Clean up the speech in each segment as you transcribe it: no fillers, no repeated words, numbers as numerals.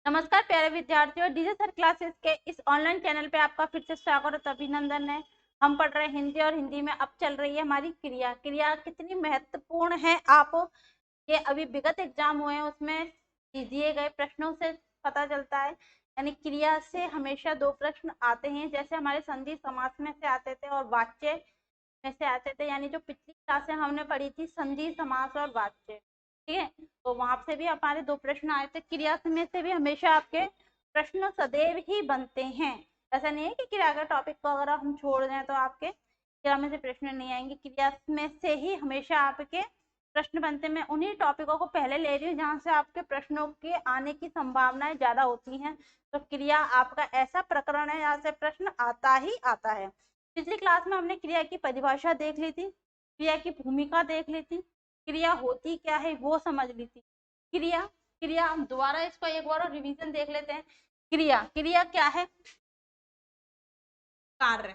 नमस्कार प्यारे विद्यार्थियों, डीजे सर क्लासेस के इस ऑनलाइन चैनल पे आपका फिर से स्वागत और अभिनंदन है। हम पढ़ रहे हैं हिंदी और हिंदी में अब चल रही है हमारी क्रिया। क्रिया कितनी महत्वपूर्ण है, आप ये अभी विगत एग्जाम हुए हैं उसमें दिए गए प्रश्नों से पता चलता है। यानी क्रिया से हमेशा दो प्रश्न आते हैं, जैसे हमारे संधि समास में से आते थे और वाच्य में से आते थे। यानी जो पिछली क्लास में हमने पढ़ी थी संधि समास और वाच्य, ठीक है, तो वहां से भी हमारे दो प्रश्न आए थे। क्रिया में से भी हमेशा आपके प्रश्न सदैव ही बनते हैं। ऐसा नहीं है कि क्रिया का टॉपिक को अगर हम छोड़ दें तो आपके क्रिया में से प्रश्न नहीं आएंगे। क्रिया में से ही हमेशा आपके प्रश्न बनते हैं। मैं उन्हीं टॉपिकों को पहले ले रही हूँ जहाँ से आपके प्रश्नों के आने की संभावनाएं ज्यादा होती हैं। तो क्रिया आपका ऐसा प्रकरण है जहाँ से प्रश्न आता ही आता है। पिछली क्लास में हमने क्रिया की परिभाषा देख ली थी, क्रिया की भूमिका देख ली थी, क्रिया होती क्या है वो समझ ली थी। क्रिया क्रिया हम दोबारा इसको एक बार रिवीजन देख लेते हैं। क्रिया क्रिया क्या है? कार्य।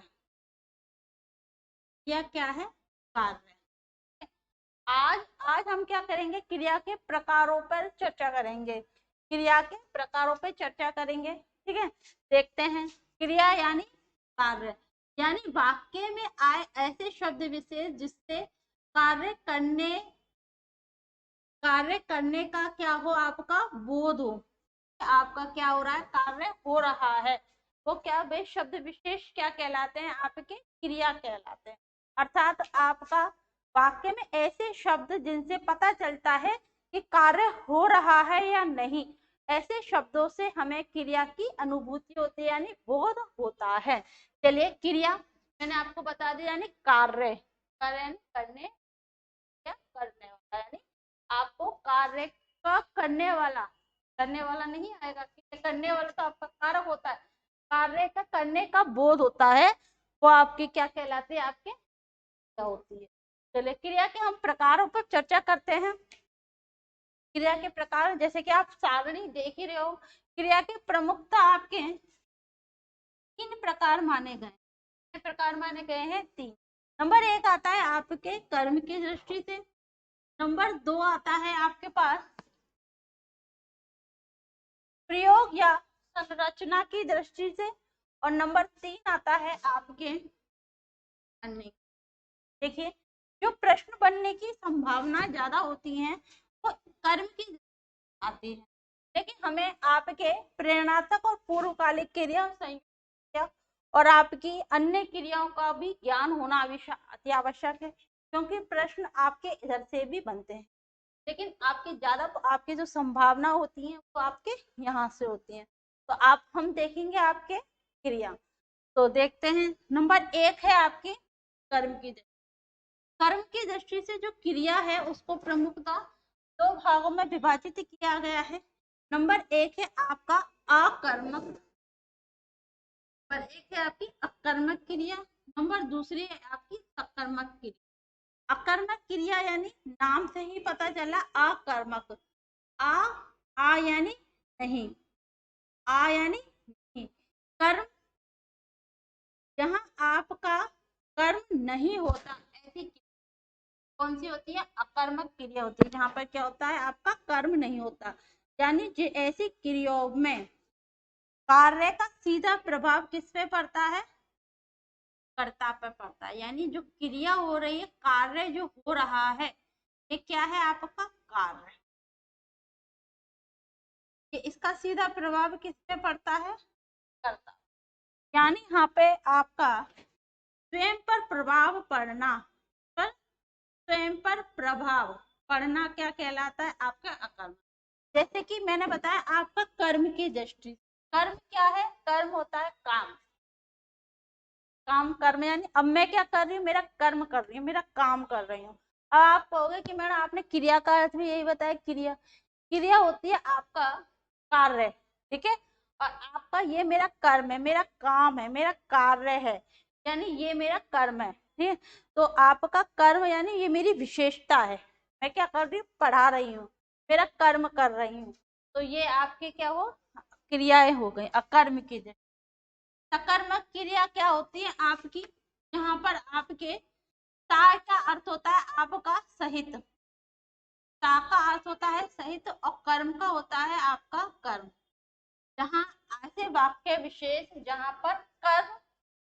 क्रिया क्या है? कार्य। आज आज हम क्या करेंगे? क्रिया के प्रकारों पर चर्चा करेंगे। क्रिया के प्रकारों पर चर्चा करेंगे, ठीक है। देखते हैं। क्रिया यानी कार्य, यानी वाक्य में आए ऐसे शब्द विशेष जिससे कार्य करने का क्या हो, आपका बोध हो। आपका क्या हो रहा है? कार्य हो रहा है। वो क्या, वे शब्द विशेष क्या कहलाते हैं? आपके क्रिया कहलाते हैं। अर्थात आपका वाक्य में ऐसे शब्द जिनसे पता चलता है कि कार्य हो रहा है या नहीं, ऐसे शब्दों से हमें क्रिया की अनुभूति होती है, यानी बोध होता है। चलिए, क्रिया मैंने आपको बता दिया, यानी कार्य। कार्य करने या करने वाला, यानी आपको कार्य का करने वाला नहीं आएगा, करने वाला तो आपका कारक होता है। कार्य का करने का बोध होता है, वो आपकी क्या कहलाती है? आपके क्या होती है। चलिए, क्रिया के हम प्रकारों पर चर्चा करते हैं। क्रिया के प्रकार, जैसे कि आप सारणी देख ही रहे हो। क्रिया के प्रमुखता आपके तीन प्रकार माने गए। प्रकार माने गए हैं तीन। नंबर एक आता है आपके कर्म की दृष्टि से। नंबर दो आता है आपके पास प्रयोग या संरचना की दृष्टि से। और नंबर तीन आता है आपके अन्य। देखिए, जो प्रश्न बनने की संभावना ज्यादा होती है वो कर्म की आती है, लेकिन हमें आपके प्रेरणात्मक और पूर्वकालिक क्रिया, संयुक्त क्रिया और आपकी अन्य क्रियाओं का भी ज्ञान होना अति आवश्यक है, क्योंकि प्रश्न आपके इधर से भी बनते हैं, लेकिन आपकी ज्यादा आपकी जो संभावना होती है वो आपके यहाँ से होती है। तो आप हम देखेंगे आपके क्रिया। तो देखते हैं, नंबर एक है आपकी कर्म की दृष्टि। कर्म की दृष्टि से जो क्रिया है उसको प्रमुखता दो भागों में विभाजित किया गया है। नंबर एक है आपका अकर्मक, पर एक है आपकी अकर्मक क्रिया। नंबर दूसरी है आपकी सकर्मक क्रिया। अकर्मक क्रिया यानी नाम से ही पता चला अकर्मक। आ आ यानी नहीं, आ यानी नहीं। कर्म, जहां आपका कर्म नहीं होता, ऐसी कौन सी होती है? अकर्मक क्रिया होती है, जहां पर क्या होता है? आपका कर्म नहीं होता। यानी ऐसी क्रियाओं में कार्य का सीधा प्रभाव किस पे पड़ता है? कर्ता पर पड़ता है। यानी जो क्रिया हो रही है, कार्य जो हो रहा है, ये क्या है? आपका कार्य। ये इसका सीधा प्रभाव किस पे पड़ता है? कर्ता। यानी यहाँ पे आपका स्वयं पर प्रभाव पड़ना, पर स्वयं पर प्रभाव पड़ना क्या कहलाता है? आपका अकर्म। जैसे कि मैंने बताया आपका कर्म की दृष्टि। कर्म क्या है? कर्म होता है काम। काम, कर्म यानी अब मैं क्या कर रही हूँ? मेरा कर्म कर रही हूँ, मेरा काम कर रही हूँ। अब आप कहोगे कि मैडम आपने क्रिया का अर्थ भी यही बताया। क्रिया क्रिया होती है आपका कार्य, ठीक है। और आपका ये मेरा कर्म है, मेरा काम है, मेरा कार्य है, यानी ये मेरा कर्म है, ठीक है। तो आपका कर्म यानी ये मेरी विशेषता है। मैं क्या कर रही हूँ? पढ़ा रही हूँ, मेरा कर्म कर रही हूँ। तो ये आपके क्या हो? क्रियाएं हो गई अकर्म की। सकर्मक क्रिया क्या होती है आपकी? यहाँ पर आपके ता का अर्थ होता है आपका सहित। ता का अर्थ होता है सहित और कर्म का होता है आपका कर्म। जहाँ ऐसे वाक्य विशेष जहाँ पर कर्म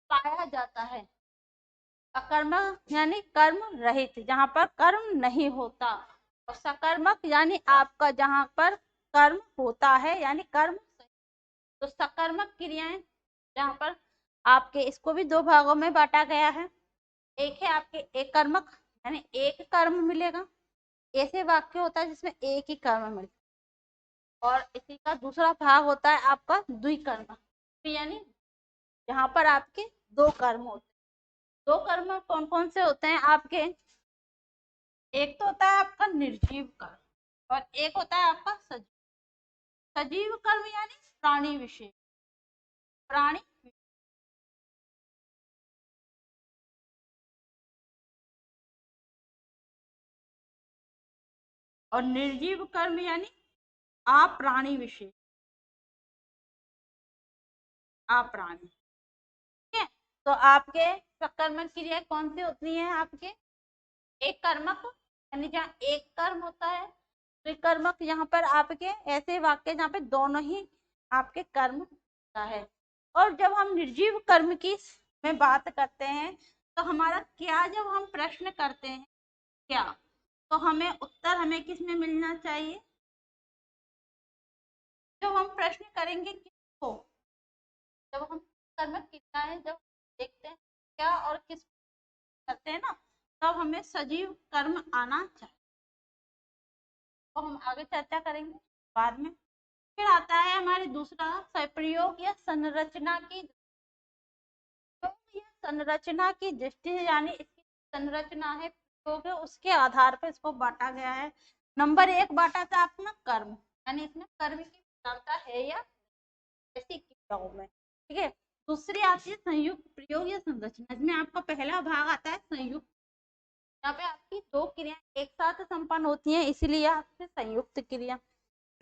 पाया जाता है, अकर्मक यानी कर्म रहित, जहाँ पर कर्म नहीं होता, और सकर्मक यानी आपका जहाँ पर कर्म होता है यानी कर्म। तो सकर्मक क्रियाएं जहाँ पर आपके, इसको भी दो भागों में बांटा गया है। एक है आपके एक कर्मक यानी एक कर्म मिलेगा, ऐसे वाक्य होता है जिसमें एक ही कर्म मिलता है। और इसी का दूसरा भाग होता है आपका द्विकर्मक, यानी जहाँ पर आपके दो कर्म होते हैं। दो कर्म कौन कौन से होते हैं आपके? एक तो होता है आपका निर्जीव कर्म और एक होता है आपका सजीव। सजीव कर्म यानी प्राणी विशेष, प्राणी। और निर्जीव कर्म यानी अप्राणी विशेष, अप्राणी। ठीक है, तो आपके सकर्मक क्रिया कौन सी होती है आपके? एक कर्मक यानी जहाँ एक कर्म होता है, त्रिकर्मक यहाँ पर आपके ऐसे वाक्य जहाँ पे दोनों ही आपके कर्म होता है। और जब हम निर्जीव कर्म की में बात करते हैं तो हमारा क्या, जब हम प्रश्न करते हैं क्या, तो हमें उत्तर हमें किस में मिलना चाहिए? जब हम प्रश्न करेंगे किसको, जब हम कर्म कितना है जब देखते हैं क्या और किस करते हैं ना, तब हमें सजीव कर्म आना चाहिए। तो हम आगे चर्चा करेंगे बाद में। फिर आता है हमारे दूसरा प्रयोग या संरचना की, तो ये संरचना की दृष्टि है, यानी इसकी संरचना है प्रयोग है, उसके आधार पर इसको बांटा गया है। नंबर एक बांटा था अपना कर्म, यानी इसमें कर्म की विधानता है या ऐसी क्रियाओं में। ठीक है, दूसरी आती है संयुक्त प्रयोग या संरचना, इसमें आपका पहला भाग आता है संयुक्त, यहाँ पे आपकी दो क्रियाएं एक साथ संपन्न होती हैं, इसीलिए आपसे संयुक्त क्रिया।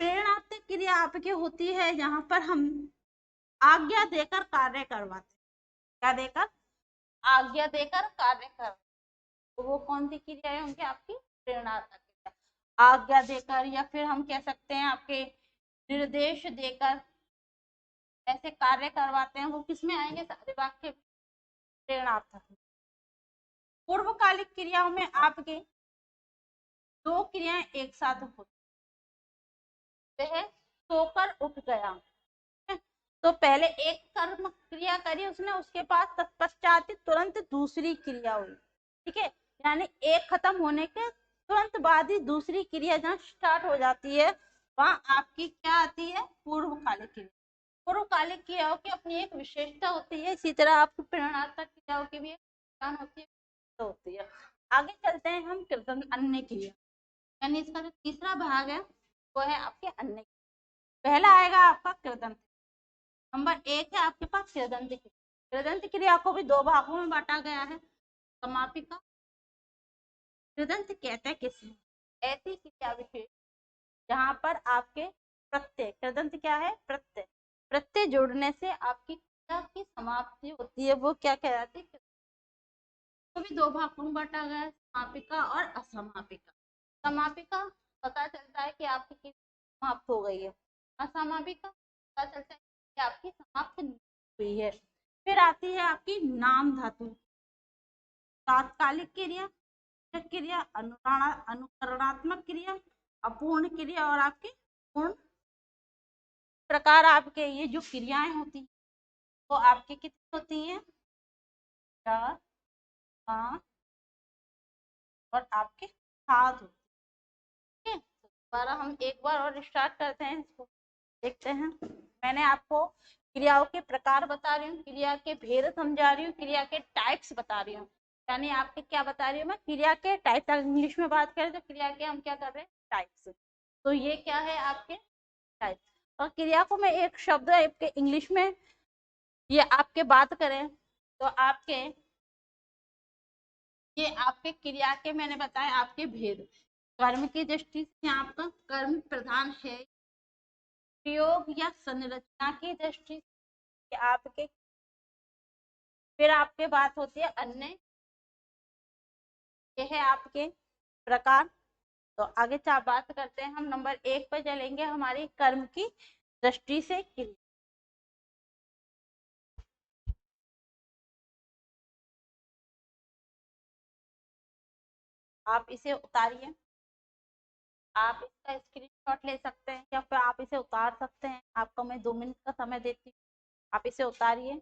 प्रेरणात्मक क्रिया आपकी होती है जहां पर हम आज्ञा देकर कार्य करवाते हैं, क्या देकर? आज्ञा देकर कार्य कर, तो वो कौन सी क्रियाएं होंगी आपकी? प्रेरणात्मक क्रिया। आज्ञा देकर या फिर हम कह सकते हैं आपके निर्देश देकर ऐसे कार्य करवाते हैं, वो किसमें आएंगे? सारे वाक्य प्रेरणात्मक। पूर्वकालिक क्रियाओं में आपके दो क्रियाएं एक साथ होती, वह सोकर उठ गया, तो पहले एक कर्म क्रिया करी उसने, उसके बाद तत्पश्चात तुरंत दूसरी क्रिया हुई। ठीक है, यानी एक खत्म होने के तुरंत बाद ही दूसरी क्रिया जहाँ स्टार्ट हो जाती है वहां आपकी क्या आती है? पूर्वकालिक क्रिया। पूर्वकालिक क्रियाओं की अपनी एक विशेषता होती है, इसी तरह आपकी प्रेरणात्मक क्रियाओं की भी एक पहचान होती है, होती है। आगे चलते हैं हम कृतन अन्य क्रिया, यानी इसका जो तीसरा भाग है वो है आपके अन्य। पहला आएगा आपका कृदंत, नंबर एक है आपके पास कृदंत क्रिया। कृदंत क्रिया को भी दो भागों में बांटा गया है, समापिका। कृदंत कहते हैं किसे? ऐसी क्रिया विशेष जहां पर आपके प्रत्यय, कृदंत क्या है? प्रत्यय, प्रत्यय जोड़ने से आपकी क्रिया की समाप्ति होती है, वो क्या कहलाती है? तो भी दो भागों में बांटा गया है, समापिका और असमापिका। समापिका पता चलता है कि आपकी क्रिया समाप्त हो गई है, असमापिका पता चलता है कि आपकी समाप्त नहीं हुई है। फिर आती है आपकी नाम धातु, तात्कालिक क्रिया, क्रिया, अनुकरणात्मक क्रिया, अपूर्ण क्रिया और आपकी पूर्ण। प्रकार आपके ये जो क्रियाएं होती हैं वो आपकी कितनी होती हैं? 4, 5 और आपके 7 होती है। तो दोबारा हम एक बार और स्टार्ट करते हैं, इसको देखते हैं। मैंने आपको क्रियाओं के प्रकार बता रही हूँ, क्रिया के भेद समझा रही हूँ, क्रिया के टाइप्स बता रही हूँ, यानी आपके क्या बता रही हूँ मैं? क्रिया के टाइप, इंग्लिश में बात करें तो क्रिया के हम क्या कर रहे हैं? टाइप्स। तो ये क्या है आपके टाइप्स। और क्रिया को मैं एक शब्द आपके इंग्लिश में ये आपके बात करें तो आपके ये आपके क्रिया के मैंने बताया आपके भेद। कर्म की दृष्टि से आपका कर्म प्रधान है, प्रयोग या संरचना की दृष्टि से आपके, फिर आपके बात होती है अन्य, ये है आपके प्रकार। तो आगे बात करते हैं हम, नंबर एक पर चलेंगे हमारी कर्म की दृष्टि से क्रिया। आप इसे उतारिए, आप इसका स्क्रीनशॉट ले सकते हैं या फिर आप इसे उतार सकते हैं। आपको मैं 2 मिनट का समय देती हूँ, आप इसे उतारिए।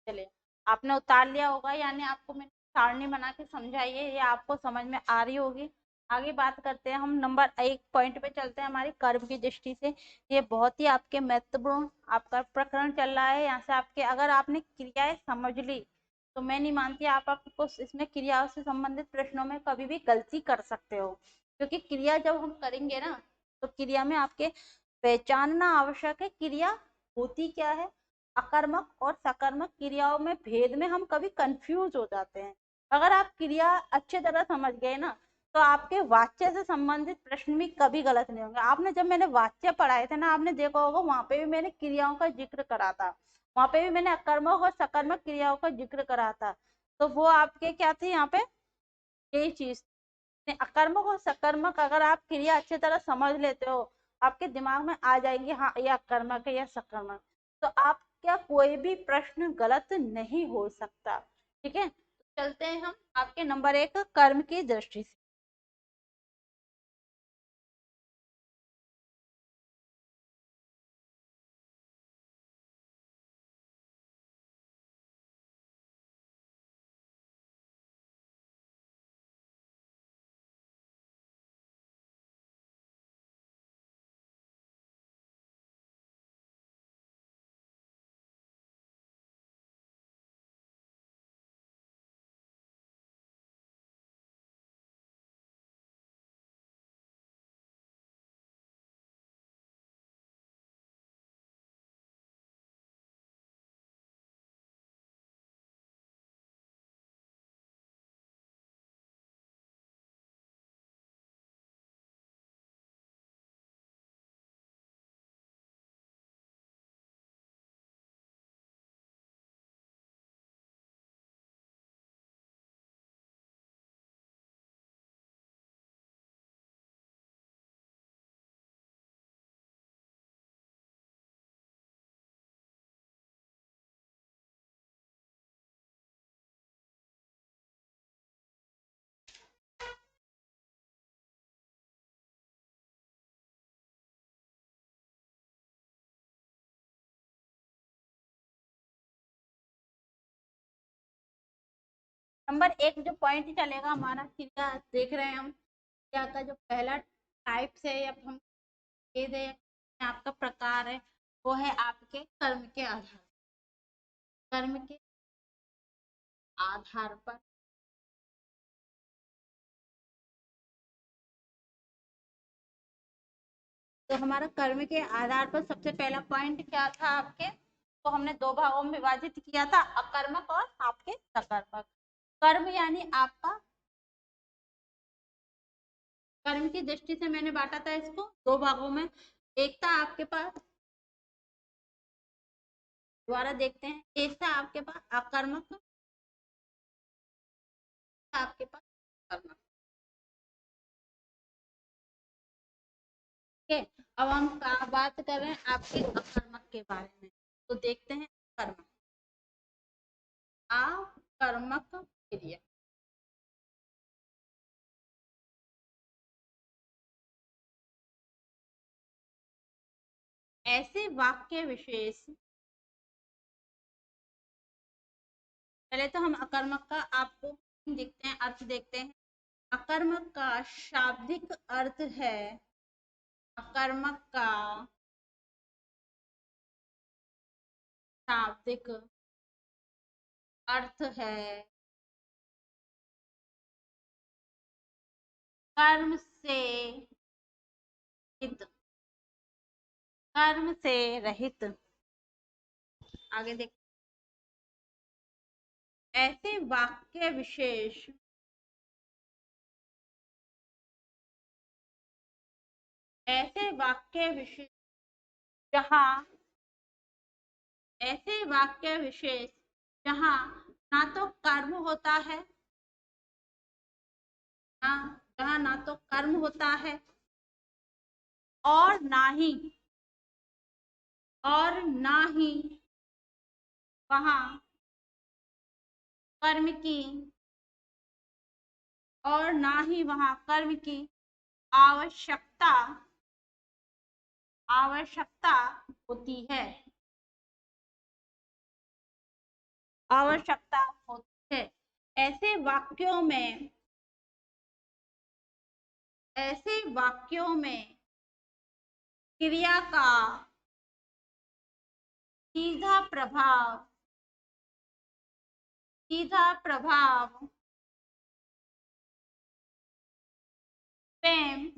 चलिए, आपने उतार लिया होगा, यानी आपको मैंने सारणी बना के समझाई है, ये आपको समझ में आ रही होगी। आगे बात करते हैं, हम नंबर 1 पॉइंट पे चलते हैं हमारी कर्म की दृष्टि से। ये बहुत ही आपके महत्वपूर्ण आपका प्रकरण चल रहा है। यहाँ से आपके अगर आपने क्रियाएं समझ ली तो मैं नहीं मानती आप आपको इसमें क्रियाओं से संबंधित प्रश्नों में कभी भी गलती कर सकते हो, क्योंकि क्रिया जब हम करेंगे ना तो क्रिया में आपके पहचानना आवश्यक है क्रिया होती क्या है। अकर्मक और सकर्मक क्रियाओं में भेद में हम कभी कंफ्यूज हो जाते हैं। अगर आप क्रिया अच्छे तरह समझ गए ना तो आपके वाच्य से संबंधित प्रश्न भी कभी गलत नहीं होंगे। आपने जब मैंने वाच्य पढ़ाए थे ना, आपने देखा होगा वहां पे भी मैंने क्रियाओं का जिक्र करा था, वहां पे भी मैंने अकर्मक और सकर्मक क्रियाओं का जिक्र करा था। तो वो आपके क्या थे यहाँ पे, यही चीज। अकर्मक और सकर्मक अगर आप क्रिया अच्छी तरह समझ लेते हो, आपके दिमाग में आ जाएंगे हाँ ये अकर्मक है या सकर्मक, तो आप क्या कोई भी प्रश्न गलत नहीं हो सकता। ठीक है, तो चलते हैं हम आपके नंबर 1 कर्म की दृष्टि से। नंबर 1 जो पॉइंट चलेगा हमारा, क्रिया देख रहे हैं हम, क्रिया का जो पहला टाइप्स है या हम भेद है, आपका प्रकार है, वो है आपके कर्म के आधार, कर्म के आधार पर। तो हमारा कर्म के आधार पर सबसे पहला पॉइंट क्या था आपके, तो हमने 2 भागों में विभाजित किया था, अकर्मक और आपके सकर्मक। कर्म यानी आपका, कर्म की दृष्टि से मैंने बांटा था इसको 2 भागों में। एक था आपके पास, दोबारा देखते हैं, एक था आपके पास अकर्मक, आपके पास कर्मक। ठीक है, अब हम बात कर रहे हैं आपके अकर्मक के बारे में, तो देखते हैं कर्म, अकर्मक क्रिया। ऐसे वाक्य विशेष, पहले तो हम अकर्मक का आपको देखते हैं, अर्थ देखते हैं। अकर्मक का शाब्दिक अर्थ है अकर्मक का शाब्दिक अर्थ है कर्म से रहित। कर्म से रहित। आगे देख, ऐसे वाक्य विशेष ऐसे वाक्य विशेष जहाँ ऐसे वाक्य विशेष जहाँ ना तो कर्म होता है, ना जहाँ ना तो कर्म होता है और ना ही वहाँ कर्म की और ना ही वहाँ कर्म की आवश्यकता आवश्यकता होती है। आवश्यकता होती है। ऐसे वाक्यों में ऐसे वाक्यों में क्रिया का सीधा प्रभाव सीधा प्रभाव स्वयं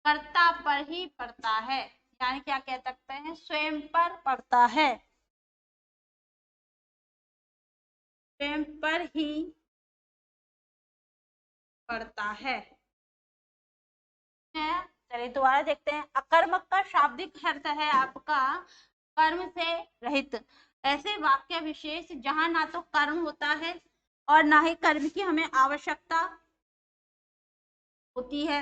कर्ता पर ही पड़ता है। यानी क्या कह सकते हैं, स्वयं पर पड़ता है, स्वयं पर ही पड़ता है। चलिए दोबारा देखते हैं। अकर्मक का शाब्दिक अर्थ है आपका कर्म से रहित। ऐसे वाक्य विशेष जहां ना तो कर्म होता है और ना ही कर्म की हमें आवश्यकता होती है।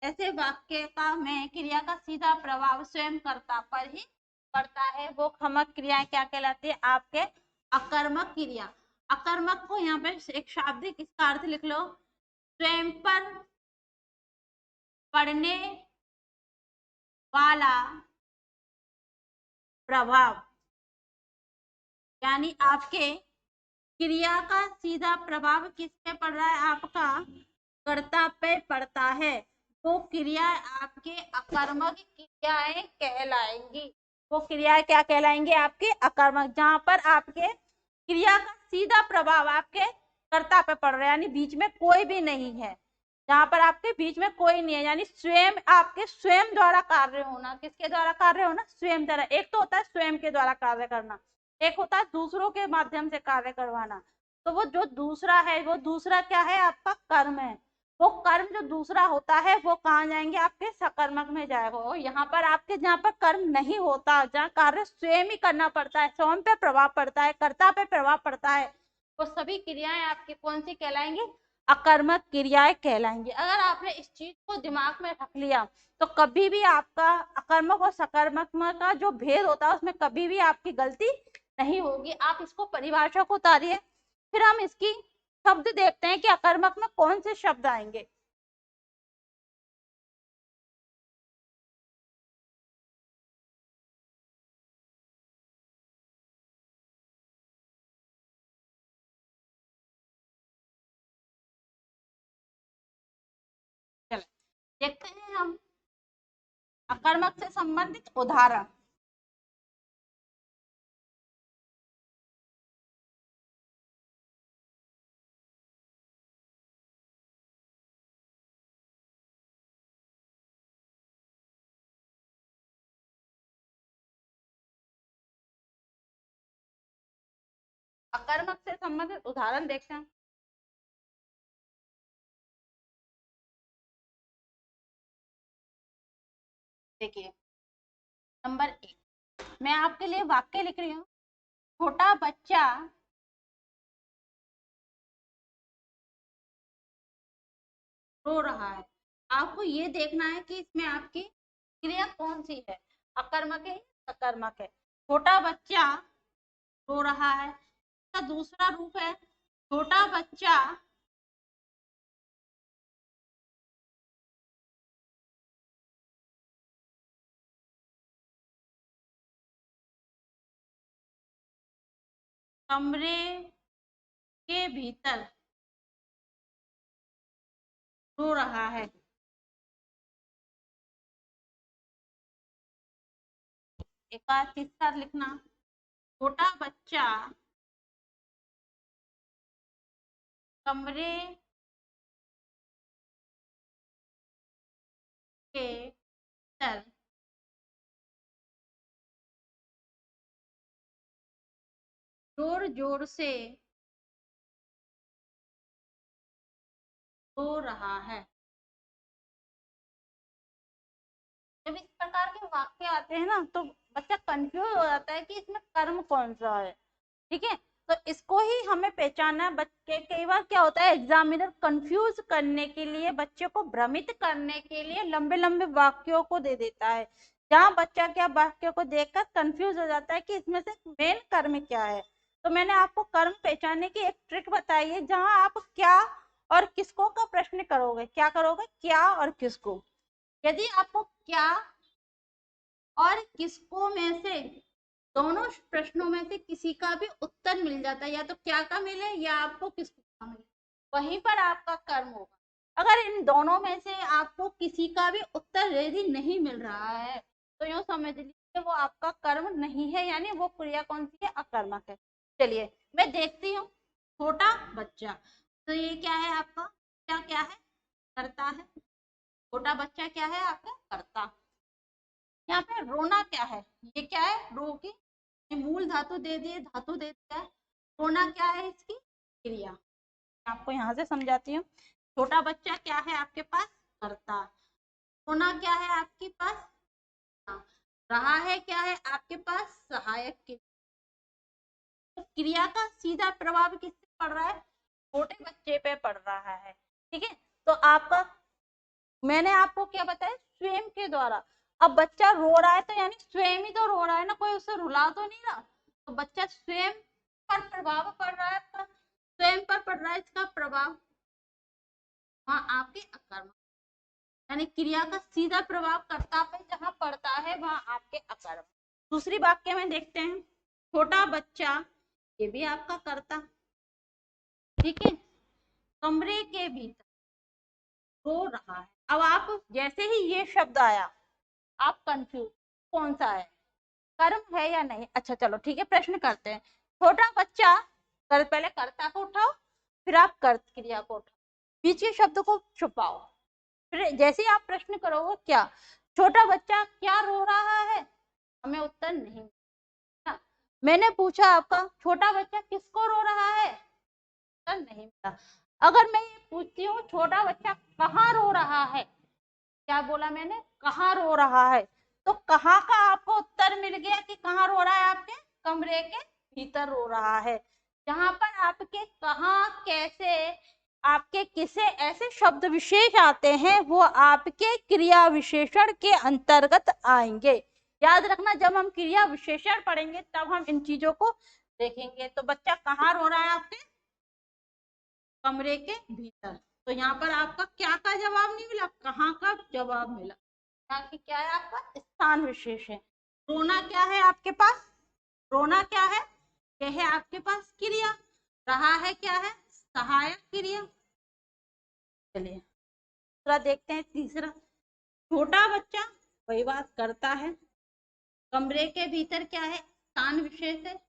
ऐसे वाक्य का में क्रिया का सीधा प्रभाव स्वयं कर्ता पर ही पड़ता है। वो खमक क्रियाएं क्या कहलाती है आपके, अकर्मक क्रिया। अकर्मक को यहाँ पे एक शाब्दिक इसका अर्थ लिख लो, स्वयं पर पड़ने वाला प्रभाव। यानी आपके क्रिया का सीधा प्रभाव किस पे पड़ रहा है, आपका कर्ता पे पड़ता है। वो क्रिया आपके अकर्मक क्रियाएं कहलाएंगी। वो क्रियाएं क्या कहलाएंगी, आपके अकर्मक, जहां पर आपके क्रिया का सीधा प्रभाव आपके कर्ता पे पड़ रहा है, यानी बीच में कोई भी नहीं है। जहां पर आपके बीच में कोई नहीं है, यानी स्वयं आपके स्वयं द्वारा कार्य होना। किसके द्वारा कार्य होना, स्वयं द्वारा। एक तो होता है स्वयं के द्वारा कार्य करना, एक होता है दूसरों के माध्यम से कार्य करवाना। तो वो जो दूसरा है, वो दूसरा क्या है, आपका कर्म है। वो कर्म जो दूसरा होता है वो कहाँ जाएंगे, आपके सकर्मक में जाएगा। और यहाँ पर आपके जहाँ पर कर्म नहीं होता, जहाँ कार्य स्वयं ही करना पड़ता है, स्वयं पे प्रभाव पड़ता है, कर्ता पे प्रभाव पड़ता है, वो सभी क्रियाएं आपकी कौन सी कहलाएंगी, अकर्मक क्रियाएं कहलाएंगी। अगर आपने इस चीज को दिमाग में रख लिया तो कभी भी आपका अकर्मक और सकर्मक का जो भेद होता है उसमें कभी भी आपकी गलती नहीं होगी। आप इसको परिभाषा को उतारिए, फिर हम इसकी शब्द देखते हैं कि अकर्मक में कौन से शब्द आएंगे। चलो देखते हैं हम अकर्मक से संबंधित उदाहरण। अकर्मक से संबंधित उदाहरण देखते हैं। देखिए नंबर 1, मैं आपके लिए वाक्य लिख रही हूँ। छोटा बच्चा रो रहा है। आपको ये देखना है कि इसमें आपकी क्रिया कौन सी है, अकर्मक है या सकर्मक है। छोटा बच्चा रो रहा है, इसका दूसरा रूप है छोटा बच्चा कमरे के भीतर रो रहा है। एक बार तीसरा लिखना, छोटा बच्चा कमरे के भीतर जोर जोर से रो रहा है। जब इस प्रकार के वाक्य आते हैं ना तो बच्चा कंफ्यूज हो जाता है कि इसमें कर्म कौन सा है। ठीक है, तो इसको ही हमें पहचानना है। बच्चे कई बार क्या होता है, एग्जामिनर कंफ्यूज करने के लिए, बच्चे को भ्रमित करने के लिए लंबे लंबे वाक्यों को दे देता है, जहाँ बच्चा क्या वाक्य को देखकर कंफ्यूज हो जाता है कि इसमें से मेन कर्म क्या है। तो मैंने आपको कर्म पहचानने की एक ट्रिक बताई है, जहाँ आप क्या और किसको का प्रश्न करोगे। क्या करोगे? क्या और किसको। यदि आपको क्या और किसको में से दोनों प्रश्नों में से किसी का भी उत्तर मिल जाता है, या तो क्या का मिले या आपको किसको का मिले, वहीं पर आपका कर्म होगा। अगर इन दोनों में से आपको किसी का भी उत्तर यदि नहीं मिल रहा है तो यूँ समझ लीजिए वो आपका कर्म नहीं है, यानी वो क्रिया कौन सी है? अकर्मक है। चलिए मैं देखती हूँ। छोटा बच्चा, तो ये क्या है आपका? क्या क्या है? करता है। छोटा बच्चा क्या है आपका? करता। यहाँ पे रोना क्या है? ये क्या है? रो की मूल धातु दे दिए, धातु दे दिया है। रोना क्या है? इसकी क्रिया। आपको यहाँ से समझाती हूँ। छोटा बच्चा क्या है आपके पास? करता। रोना क्या है आपके पास? रहा है क्या है आपके पास? सहायक क्रिया। तो क्रिया का सीधा प्रभाव किससे पड़ रहा है? छोटे बच्चे पे पड़ रहा है। ठीक है, तो आपका, मैंने आपको क्या बताया? स्वयं के द्वारा। अब बच्चा रो रहा है तो यानी स्वयं ही तो रो रहा है ना, कोई उसे रुला तो नहीं रहा। तो बच्चा स्वयं पर प्रभाव पड़ रहा है, स्वयं पर पड़ रहा है इसका प्रभाव, वहां आपके अकर्मक, यानी क्रिया का सीधा प्रभाव कर्ता पे जहां पड़ता है वहां आपके अकर्मक। दूसरी वाक्य में देखते हैं। छोटा बच्चा, ये भी आपका कर्ता। ठीक है, कमरे के भीतर रो रहा है। अब आप जैसे ही ये शब्द आया आप कंफ्यूज, कौन सा है? कर्म है या नहीं? अच्छा चलो ठीक है, प्रश्न करते हैं। छोटा बच्चा, कर पहले कर्ता को उठाओ, फिर आप कर्त क्रिया को उठाओ, बीच के शब्द को छुपाओ, फिर जैसे ही आप प्रश्न करोगे क्या, छोटा बच्चा क्या रो रहा है, हमें उत्तर नहीं मिला। मैंने पूछा आपका छोटा बच्चा किसको रो रहा है, उत्तर नहीं मिला। अगर मैं ये पूछती हूँ छोटा बच्चा कहाँ रो रहा है, क्या बोला मैंने? कहाँ रो रहा है, तो कहाँ का आपको उत्तर मिल गया कि कहाँ रो रहा है? आपके कमरे के भीतर रो रहा है। जहां पर आपके कहाँ, कैसे, आपके किसे ऐसे शब्द विशेष आते हैं वो आपके क्रिया विशेषण के अंतर्गत आएंगे। याद रखना, जब हम क्रिया विशेषण पढ़ेंगे तब हम इन चीजों को देखेंगे। तो बच्चा कहाँ रो रहा है? आपके कमरे के भीतर। तो यहाँ पर आपका क्या का जवाब नहीं मिला, कहाँ का जवाब मिला। यहाँ की क्या है आपका? स्थान विशेष है। रोना क्या है आपके पास? रोना क्या है? यह है आपके पास क्रिया। रहा है क्या है? सहायक क्रिया। चलिए दूसरा देखते हैं, तीसरा। छोटा बच्चा, वही बात करता है। कमरे के भीतर क्या है? स्थान विशेष है।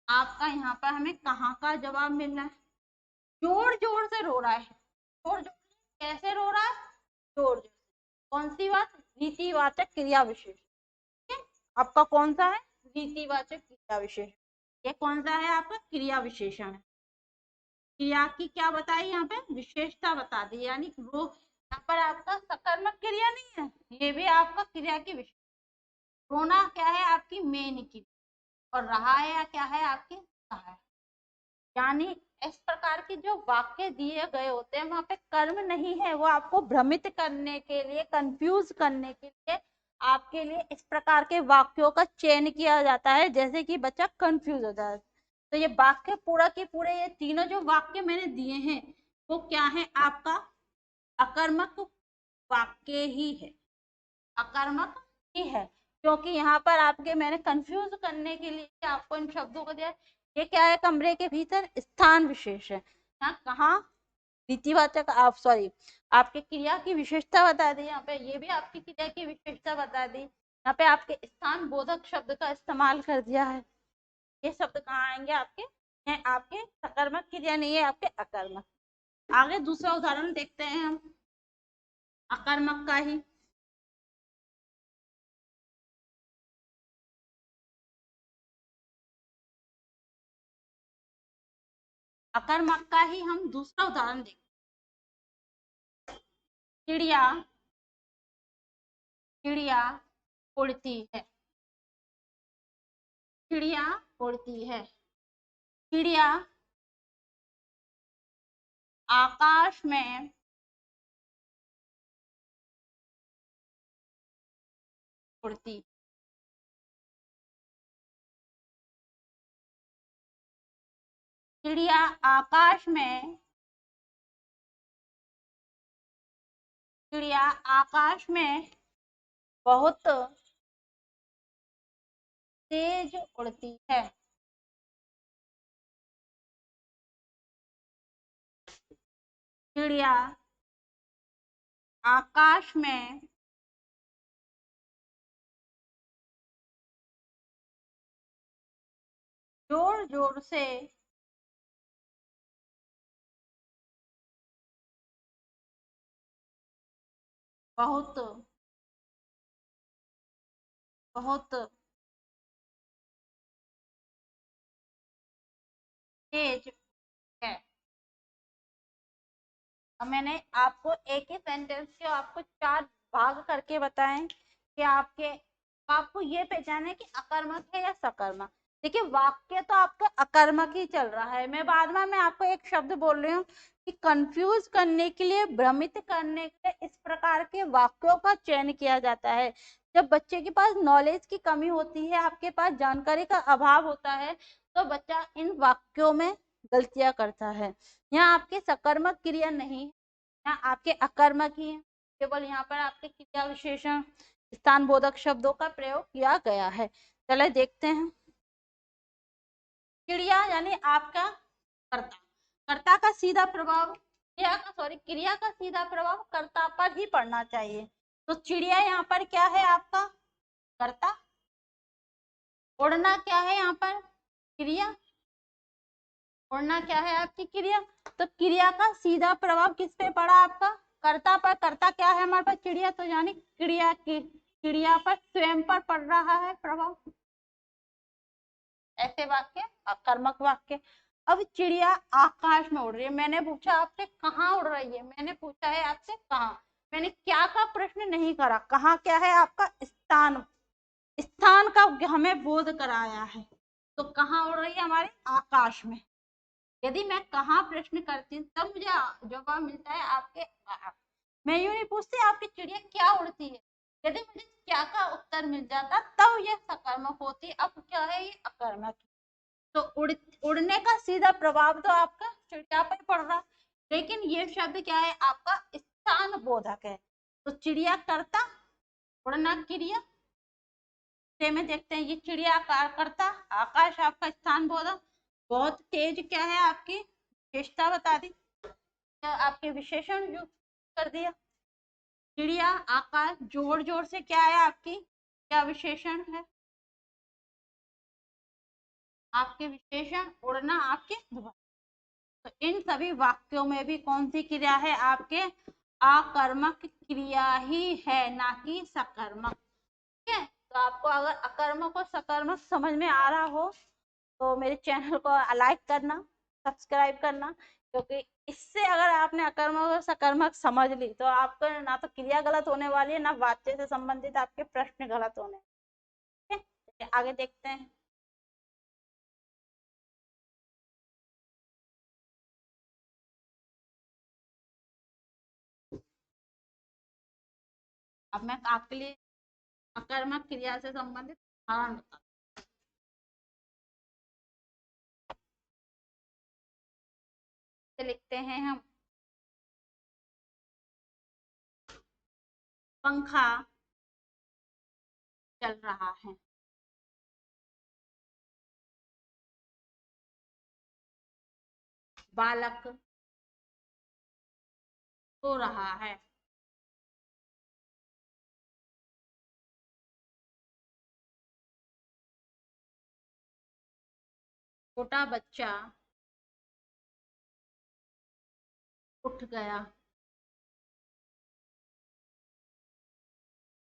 आपका यहाँ पर हमें कहाँ का जवाब मिलना है? जोर जोर से रो रहा है। जोर जोर से कैसे रो रहा है? जोर जोर से। कौन सी बात? रीतिवाचक क्रिया विशेष। ठीक है, आपका कौन सा है? रीतिवाचक क्रिया विशेष। ये कौन सा है आपका? क्रिया विशेषण है। क्रिया की क्या बताई यहाँ पे? विशेषता बता दी, यानी वो यहाँ पर आपका सकर्मक क्रिया नहीं है, ये भी आपका क्रिया की विशेष। रोना क्या है? आपकी मेन की। और रहा है या क्या है? आपकी सहायक। यानी इस प्रकार के जो वाक्य दिए गए होते हैं वहां पे कर्म नहीं है, वो आपको भ्रमित करने के लिए, कंफ्यूज करने के लिए आपके लिए इस प्रकार के वाक्यों का चयन किया जाता है, जैसे कि बच्चा कंफ्यूज हो जाए। तो ये वाक्य पूरा के पूरे, ये तीनों जो वाक्य मैंने दिए हैं वो क्या है? आपका अकर्मक वाक्य ही है, अकर्मक ही है। क्योंकि यहाँ पर आपके, मैंने कंफ्यूज करने के लिए आपको इन शब्दों को दिया। ये क्या है? कमरे के भीतर स्थान विशेष है। यहाँ कहाँ रीतिवाचक, आप सॉरी, आपके क्रिया की विशेषता बता दी। यहाँ पे ये भी आपकी क्रिया की विशेषता बता दी। यहाँ पे आपके स्थान बोधक शब्द का इस्तेमाल कर दिया है। ये शब्द कहाँ आएंगे आपके, हैं आपके सकर्मक क्रिया, नहीं है आपके अकर्मक। आगे दूसरा उदाहरण देखते हैं हम अकर्मक का ही। अकर्मक का ही हम दूसरा उदाहरण देखते हैं। चिड़िया, चिड़िया उड़ती है, चिड़िया उड़ती है। चिड़िया आकाश में उड़ती, चिड़िया आकाश में, चिड़िया आकाश में बहुत तेज उड़ती है। चिड़िया आकाश में जोर जोर से बहुत बहुत तेज है। अब मैंने आपको एक ही सेंटेंस के आपको 4 भाग करके बताएं कि आपको ये पहचाने कि अकर्मक है या सकर्मक। देखिए वाक्य तो आपका अकर्मक ही चल रहा है, मैं आपको एक शब्द बोल रही हूँ कि कंफ्यूज करने के लिए, भ्रमित करने के लिए इस प्रकार के वाक्यों का चयन किया जाता है। जब बच्चे के पास नॉलेज की कमी होती है, आपके पास जानकारी का अभाव होता है, तो बच्चा इन वाक्यों में गलतियां करता है। यहाँ आपके सकर्मक क्रिया नहीं, यहाँ आपके अकर्मक ही है। केवल यहाँ पर आपके क्रिया विशेषण स्थान बोधक शब्दों का प्रयोग किया गया है। चले देखते हैं। क्रिया यानी आपका कर्ता, कर्ता का सीधा प्रभाव, क्रिया का सीधा प्रभाव कर्ता पर ही पड़ना चाहिए। तो चिड़िया यहाँ पर क्या है आपका कर्ता, उड़ना क्या है यहाँ पर क्रिया, उड़ना क्या है आपकी क्रिया। तो क्रिया का सीधा प्रभाव किस पे पड़ा आपका कर्ता पर। कर्ता क्या है हमारे पास चिड़िया, तो यानी क्रिया की चिड़िया पर स्वयं पर पड़ रहा है प्रभाव। ऐसे वाक्य अकर्मक वाक्य। अब चिड़िया आकाश में उड़ रही है, मैंने पूछा आपसे कहाँ उड़ रही है, मैंने पूछा है आपसे कहाँ, मैंने क्या का प्रश्न नहीं करा, कहाँ क्या है आपका स्थान, स्थान का हमें बोध कराया है। तो कहाँ उड़ रही है हमारे आकाश में। यदि मैं कहाँ प्रश्न करती हूँ तब मुझे जवाब मिलता है आपके आप। मैं यूं नहीं पूछती आपकी चिड़िया क्या उड़ती है, यदि मुझे क्या का उत्तर मिल जाता तब ये सकर्मक होती, अब क्या है ये अकर्मक। तो उड़ने का सीधा प्रभाव तो आपका चिड़िया पर पड़ रहा, लेकिन ये शब्द क्या है आपका स्थान बोधक है। तो चिड़िया करता, उड़ना क्रिया से में देखते हैं। ये चिड़िया करता, आकाश आपका स्थान बोधक, बहुत तेज क्या है आपकी विशेषता बता दी, आपके विशेषण जो कर दिया। चिड़िया आकाश जोर जोर से क्या है आपकी क्या विशेषण है आपके विशेषण, उड़ना आपके ध्वनि। तो इन सभी वाक्यों में भी कौन सी क्रिया है आपके आकर्मक क्रिया ही है, ना कि सकर्मक। ठीक है, तो आपको अगर अकर्मक और सकर्मक समझ में आ रहा हो तो मेरे चैनल को लाइक करना, सब्सक्राइब करना, क्योंकि इससे अगर आपने अकर्मक और सकर्मक समझ ली तो आपको ना तो क्रिया गलत होने वाली है, ना वाक्य से संबंधित आपके प्रश्न गलत होने। ठीक है, आगे देखते हैं। अब मैं आपके लिए अकर्मक क्रिया से संबंधित उदाहरण बताती हूँ। लिखते हैं हम पंखा चल रहा है, बालक सो रहा है, छोटा बच्चा उठ गया।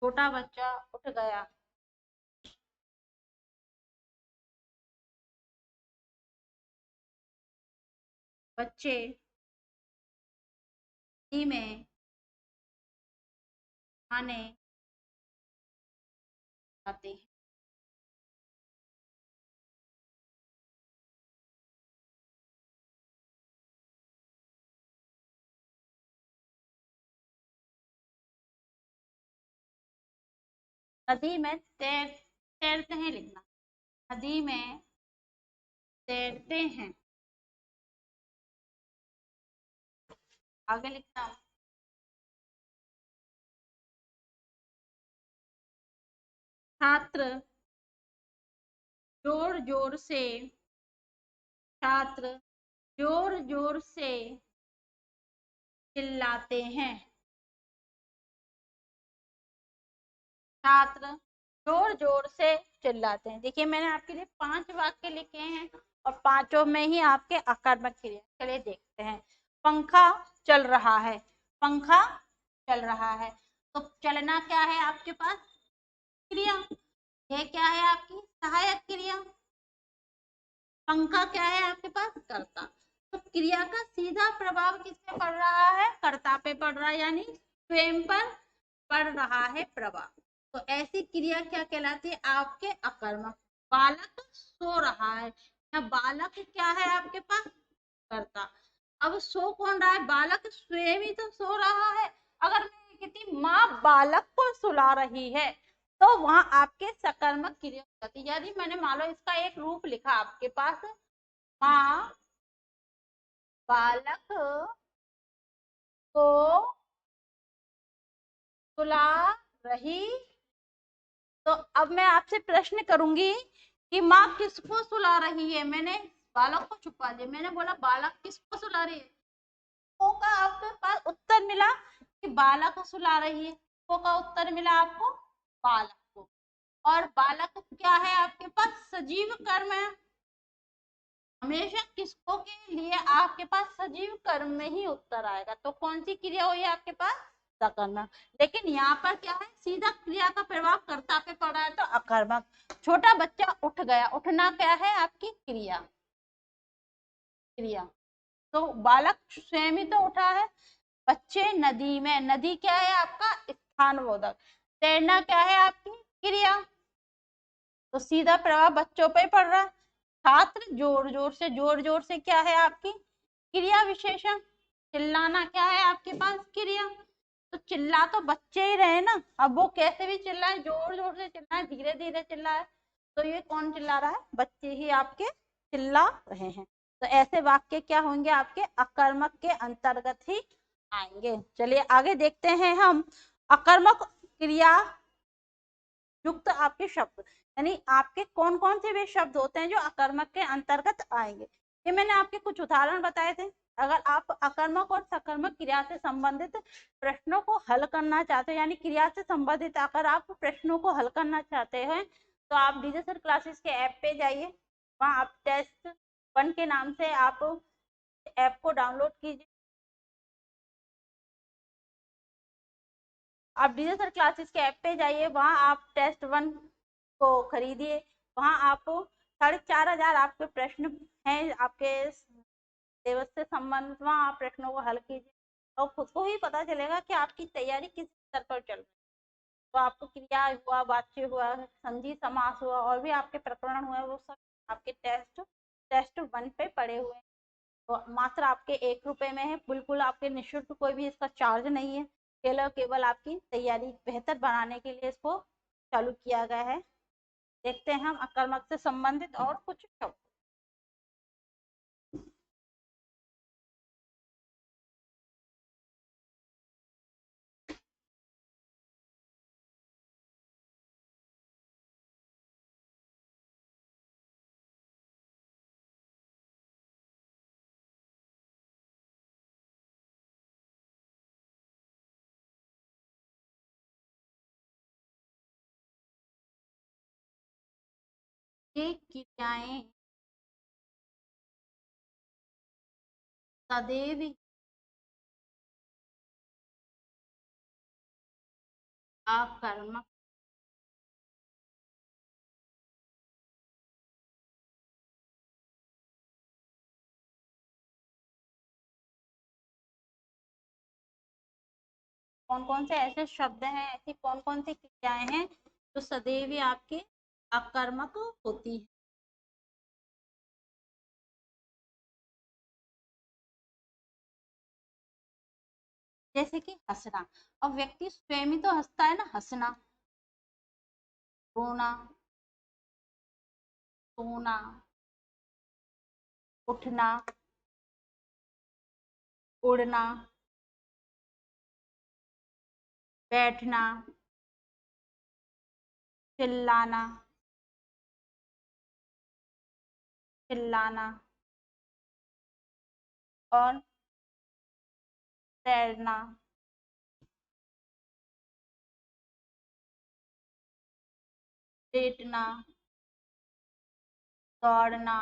छोटा बच्चा उठ गया। बच्चे नदी में नहाने जाते हैं। नदी में तैरते हैं लिखना। नदी में तैरते हैं। आगे लिखना। छात्र जोर जोर से छात्र जोर जोर से चिल्लाते हैं। छात्र जोर जोर से चिल्लाते हैं। देखिए मैंने आपके लिए 5 वाक्य लिखे हैं और पांचों में ही आपके आकर्मक क्रिया। चलिए देखते हैं। पंखा चल रहा है। पंखा चल रहा है तो चलना क्या है आपके पास? क्रिया। यह क्या है आपकी सहायक क्रिया। पंखा क्या है आपके पास? कर्ता। तो क्रिया का सीधा प्रभाव किस पे पड़ रहा है? कर्ता पे पड़ रहा है, यानी स्वयं पर पड़ रहा है प्रभाव। तो ऐसी क्रिया क्या कहलाती है? आपके अकर्मक। बालक सो रहा है, या बालक क्या है आपके पास? कर्ता। अब सो कौन रहा है? बालक स्वयं ही तो सो रहा है। अगर मैं कहती माँ बालक को सुला रही है तो वहां आपके सकर्मक क्रिया हो जाती है। यदि मैंने मान लो इसका एक रूप लिखा आपके पास, माँ बालक को सुला रही, तो अब मैं आपसे प्रश्न करूंगी कि माँ किसको सुला रही है? मैंने बालक को छुपा दिया, मैंने बोला बालक किसको सुला रही है? को का आपके पास उत्तर मिला कि बालक को सुला रही है। को का उत्तर मिला आपको बालक को। और बालक क्या है आपके पास? सजीव कर्म है। हमेशा किसको के लिए आपके पास सजीव कर्म में ही उत्तर आएगा। तो कौन सी क्रिया हुई आपके पास? सकर्मक। लेकिन यहाँ पर क्या है? सीधा क्रिया का प्रभाव कर्ता पे पड़ रहा है तो अकर्मक। छोटा बच्चा उठ गया। उठना क्या है आपकी क्रिया। क्रिया तो बालक स्वयं ही तो उठा है। बच्चे नदी में। नदी क्या है आपका? स्थान बोधक। तैरना क्या है आपकी क्रिया। तो सीधा प्रभाव बच्चों पे पड़ रहा है। छात्र जोर जोर से क्या है आपकी क्रिया विशेषण। चिल्लाना क्या है आपके पास क्रिया। तो चिल्ला तो बच्चे ही रहे ना। अब वो कैसे भी चिल्लाए, जोर जोर से चिल्लाए, धीरे धीरे चिल्लाए, तो ये कौन चिल्ला रहा है? बच्चे ही आपके चिल्ला रहे हैं। तो ऐसे वाक्य क्या होंगे आपके? अकर्मक के अंतर्गत ही आएंगे। चलिए आगे देखते हैं हम। अकर्मक क्रिया युक्त आपके शब्द, यानी आपके कौन कौन से वे शब्द होते हैं जो अकर्मक के अंतर्गत आएंगे। ये मैंने आपके कुछ उदाहरण बताए थे। अगर आप अकर्मक और सकर्मक क्रिया से संबंधित प्रश्नों को हल करना चाहते हैं, यानी क्रिया से संबंधित अगर आप प्रश्नों को हल करना चाहते हैं, तो आप डीजे सर क्लासेस के ऐप पे जाइए। वहाँ आप टेस्ट 1 के नाम से आप ऐप को डाउनलोड कीजिए। आप डीजे सर क्लासेस के ऐप पे जाइए, वहाँ आप टेस्ट 1 को खरीदिए। वहाँ आपको 4,500 आपके प्रश्न हैं आपके सिलेबस से संबंधित। वहाँ आप प्रश्नों को हल कीजिए और खुद को ही पता चलेगा कि आपकी तैयारी किस स्तर पर चल रही है। तो आपको क्रिया हुआ, वाच्य हुआ, संधि समास हुआ, और भी आपके प्रकरण हुए, वो सब आपके टेस्ट 1 पे पड़े हुए हैं। तो मात्र आपके 1 रुपए में है, बिल्कुल आपके निःशुल्क, कोई भी इसका चार्ज नहीं है। केवल आपकी तैयारी बेहतर बनाने के लिए इसको चालू किया गया है। देखते हैं हम अकर्मक से संबंधित और कुछ शब्द। ये क्रियाएं सदैव अकर्मक कौन कौन से ऐसे शब्द हैं, ऐसी कौन कौन सी क्रियाएं हैं जो सदैव ही आपके अकर्मक होती है? जैसे कि हंसना, अब व्यक्ति स्वयं ही तो हंसता है ना, हंसना, रोना, सोना, उठना, उड़ना, बैठना, चिल्लाना, चिल्लाना और तैरना, लेटना, दौड़ना,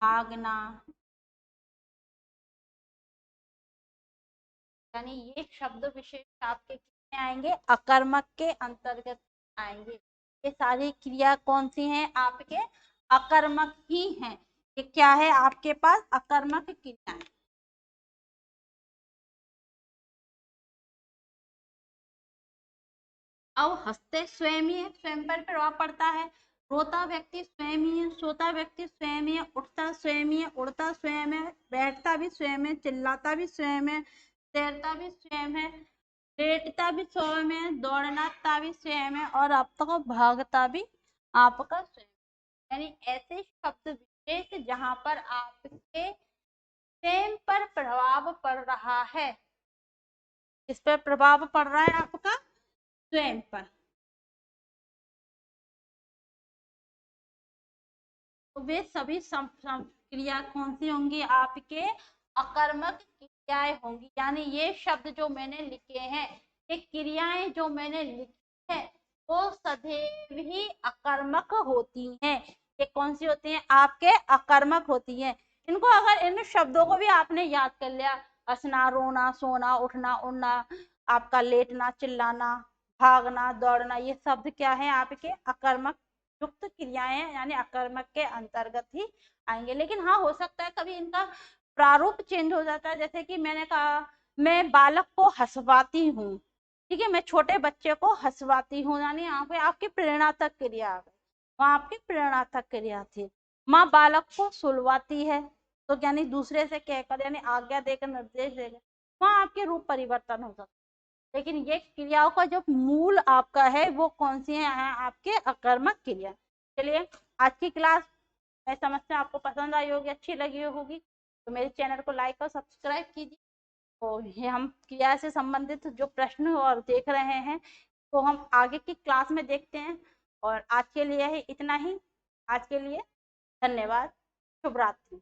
भागना, यानी ये शब्द विशेष आपके किसमें आएंगे? अकर्मक के अंतर्गत आएंगे। ये सारी क्रिया कौन सी हैं? आपके अकर्मक ही हैं। ये क्या है आपके पास? अकर्मक क्रिया। अब हंसते स्वयं ही है, स्वयं पर प्रभाव पड़ता है। रोता व्यक्ति स्वयं ही है, सोता व्यक्ति स्वयं ही है, उठता स्वयं ही है, उड़ता स्वयं है, बैठता भी स्वयं है, चिल्लाता भी स्वयं है, तैरता भी स्वयं है, लेटता भी स्वयं है, दौड़ना भी स्वयं है और अब तक भागता भी आपका स्वयं। यानी ऐसे शब्द विशेष जहां पर आपके स्वयं पर प्रभाव पड़ रहा है। इस पर प्रभाव पड़ रहा है आपका स्वयं पर। तो वे सभी क्रिया कौन सी होंगी? आपके अकर्मक क्रियाएं होंगी। यानी ये शब्द जो मैंने लिखे हैं, ये क्रियाएं जो मैंने लिखी है, वो सदैव ही अकर्मक होती हैं। ये कौन सी होती हैं? आपके अकर्मक होती हैं। इनको अगर इन शब्दों को भी आपने याद कर लिया, हंसना, रोना, सोना, उठना, उड़ना, आपका लेटना, चिल्लाना, भागना, दौड़ना, ये शब्द क्या है? आपके अकर्मक युक्त क्रियाएं, यानी अकर्मक के अंतर्गत ही आएंगे। लेकिन हाँ, हो सकता है कभी इनका प्रारूप चेंज हो जाता है। जैसे कि मैंने कहा, मैं बालक को हंसवाती हूँ, ठीक है, मैं छोटे बच्चे को हंसवाती हूँ, यानी यहाँ पे आपकी प्रेरणात्मक क्रिया आ गई, वहां आपकी प्रेरणात्मक क्रिया थी। माँ बालक को सुलवाती है, तो यानी दूसरे से कहकर, यानी आज्ञा देकर, निर्देश देकर, वहां आपके रूप परिवर्तन हो सकता है। लेकिन ये क्रियाओं का जो मूल आपका है वो कौन सी है? आपके अकर्मक क्रिया। चलिए, आज की क्लास मैं समझती हूँ आपको पसंद आई होगी, अच्छी लगी होगी। तो मेरे चैनल को लाइक और सब्सक्राइब कीजिए। तो ये हम क्रिया से संबंधित जो प्रश्न और देख रहे हैं, तो हम आगे की क्लास में देखते हैं। और आज के लिए है इतना ही। आज के लिए धन्यवाद। शुभ रात्रि।